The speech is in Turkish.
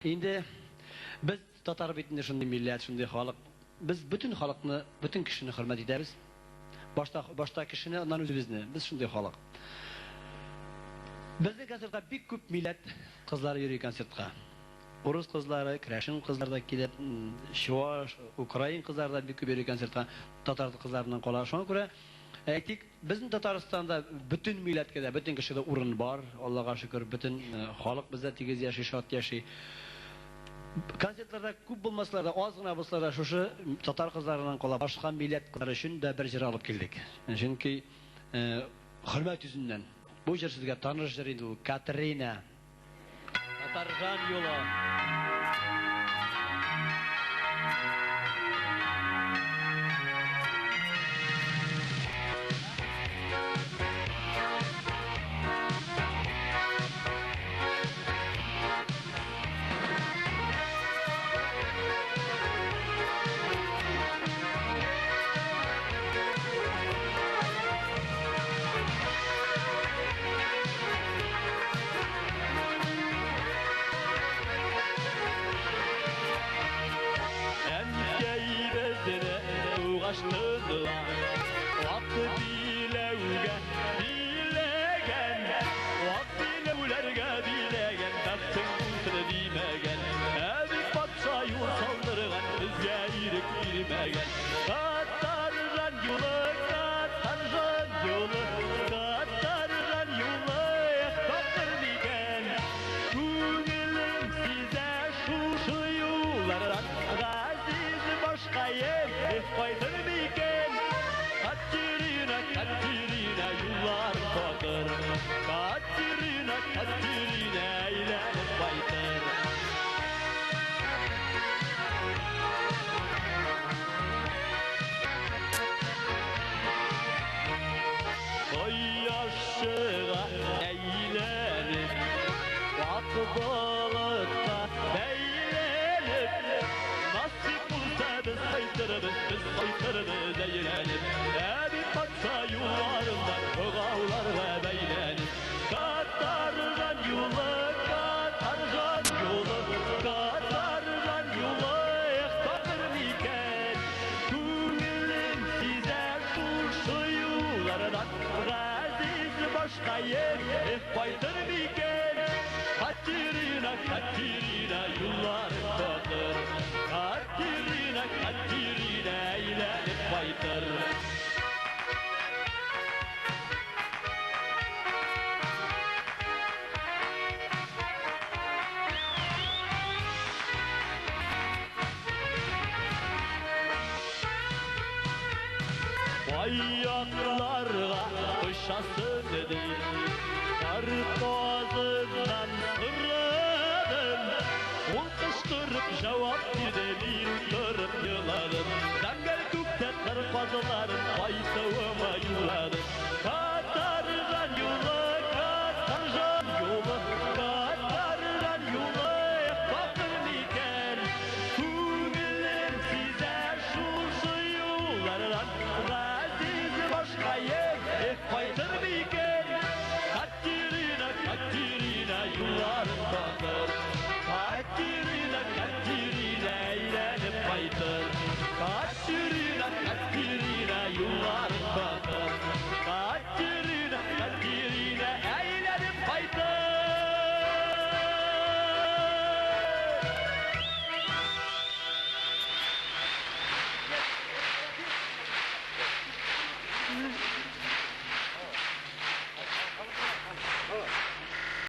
Endi biz Tatar bitinde şunday millet, şunday halk. Biz bütün halkını, bütün kişini hürmet ederiz. Başta kişini, ondan özümüzni. Biz şunday halk. Bizde konsertga bir köp millet kızlar yürüyor konsertga. Rus kızları, Kreşin kızları da gelip, Şuvaş, Ukrayn kızları da bir köp yürüyor konsertga. Tatar kızlarından kolay. Şuna göre aytik, bizim Tataristan'da bütün milletke, bütün kişide urun var. Allah'a şükür bütün halk bizde 8 yaşı, 6 yaşı. Konsertlerde köp bulmasalar da az gına bulsalar da şu Tatar kızlarından kolay başka millet kızları için de bir jır alıp geldik. Çünkü hürmet yüzünden. Bu jır sizge tanış jır indi bu Katerina. Tatarjan yolu. Ayaklarga kışasın dedi, kartozundan sırladım. O kışkırıp cevap verdi,